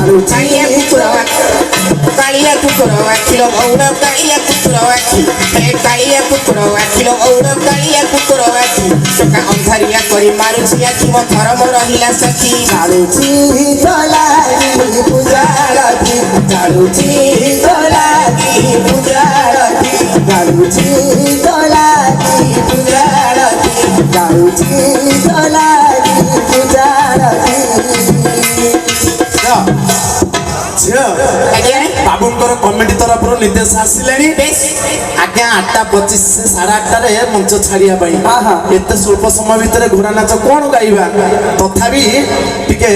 କାଳିଆ କୁକୁର କାଳିଆ କୁକୁର ଆଖିଲ ଗୌର କାଳିଆ କୁକୁର ଆଖି କାଳିଆ କୁକୁର ଆଖିଲ ଗୌର କାଳିଆ କୁକୁର ଆଖି ଚକା ଅନ୍ଧାରିଆ କରି ମାରୁଛି ଆଖି ମୋ ଧର୍ମ ରହିଲା ସାକ୍ଷୀ ଚାଲୁଛି ତଲାଗି ପୂଜାଳୀ ଚାଲୁଛି ତଲାଗି ପୂଜାଳୀ ଚାଲୁଛି ତଲାଗି ପୂଜାଳୀ ଚାଲୁଛି ତଲାଗି ପୂଜାଳୀ ବାବୁଙ୍କର କମିଟି ତରଫରୁ ନିର୍ଦ୍ଦେଶ ଆସିଲାଣି ଆଜ୍ଞା 8:25 8:30ରେ ମଞ୍ଚ ଛାଡିବା ପାଇଁ ଏତେ ସ୍ୱଳ୍ପ ସମୟ ଭିତରେ ଘୋଡ଼ା ନାଚ କଣ ଗାଇବା ତଥାପି ଟିକେ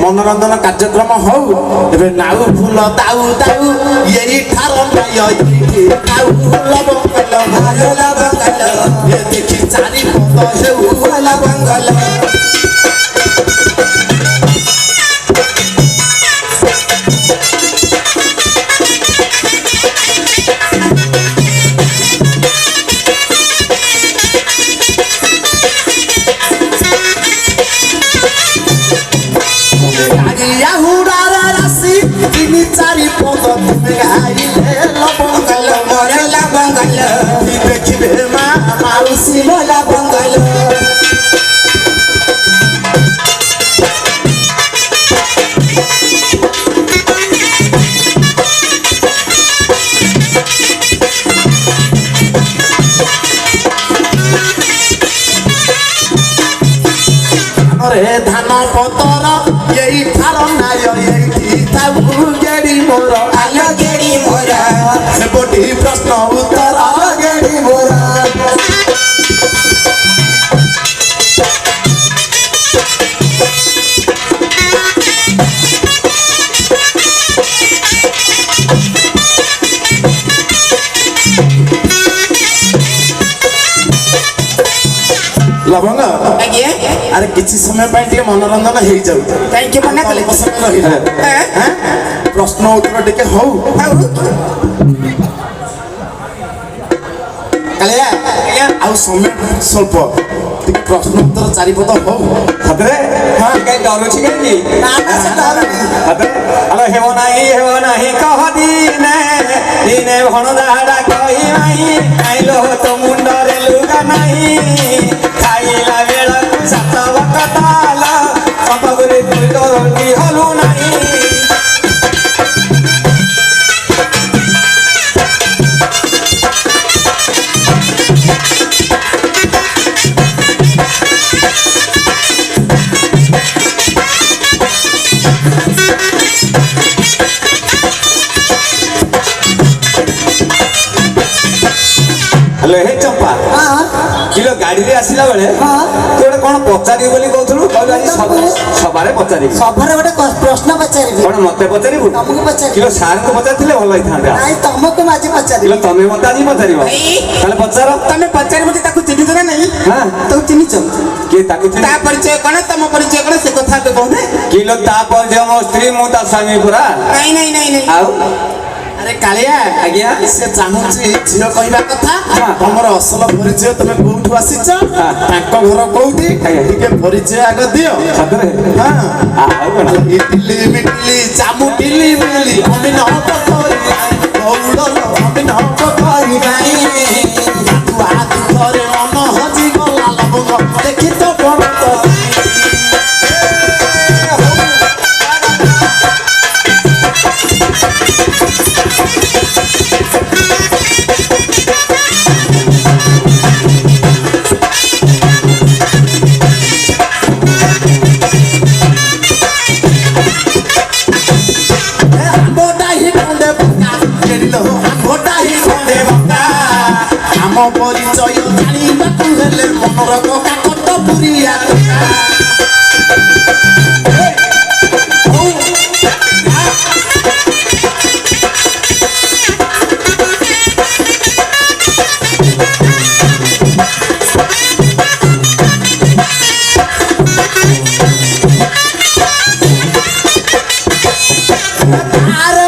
ମନୋରଞ୍ଜନ କାର୍ଯ୍ୟକ୍ରମ ହଉ ଏବେ ନାଉ ଫୁଲ ତାଉ ତାଉ ଏଇ ଠାର ଦେଖି ଚାରି ପଦ ହେଉ ବଙ୍ଗଲ चारि पद गाइले लबंगल मरला बंगल देखिबे माउसी भला बंगल रे धान पतर यही ठार नाय यही थाउ गेडी मोर आलो गेडी मोर सेपटी प्रश्न उत्तर गेडी मोर लवंग आज्ञा अरे किसी समय पाई टिके मनोरंजन हेई जाउ काई के मना कले समय रहिला प्रश्न उत्तर टिके हौ कालिया आउ समय स्वल्प टिके प्रश्न उत्तर चारि पद हौ हबे हां के डर छी के ना से डर हबे अरे हेव नाही कह दीने दिने भण दाडा कहि नाही आइलो तो मुंडरे लुगा नाही खाइला बेला सात बकताल संपगरे तुई डरती हलु नाही हेलो हे चंपा किलो गाड़ी रे आसिला बेले तू गोटे कोन पचारी बोली कहथलु कहलु आज सबारे पचारी सभारे गोटे प्रश्न पचारिबे कोन मते पचारिबु तुमको पचारि किलो सार को पचारथिले भल होई थांदा नाइ तुमको माजे पचारि किलो तमे मते आज पचारिबो ताले पचारो तमे पचारि मते ताकू चिन्हि दरा नहीं हां तो चिन्हि छ के ताकू चिन्हि ता परिचय कोन तम परिचय कोन से कथा के कहने किलो ता परिचय मो स्त्री मु ता स्वामी पुरा नहीं आउ अरे कालिया आज्ञा से चाहूची झियो कहबा कथा हमर असल परिचय तमे कोठु आसीछ ताको घर कोठी टिके परिचय आग दियो सतरे हां आउ इडली मिटली चामुटिली मिली हम न पकरी गौड़ हम न पकरी नाही तू हाथ करे मन हजी गला लबंग देखि तो पड़त परिचय जानिबाकु हेले मनर कका कत पुरिया अरे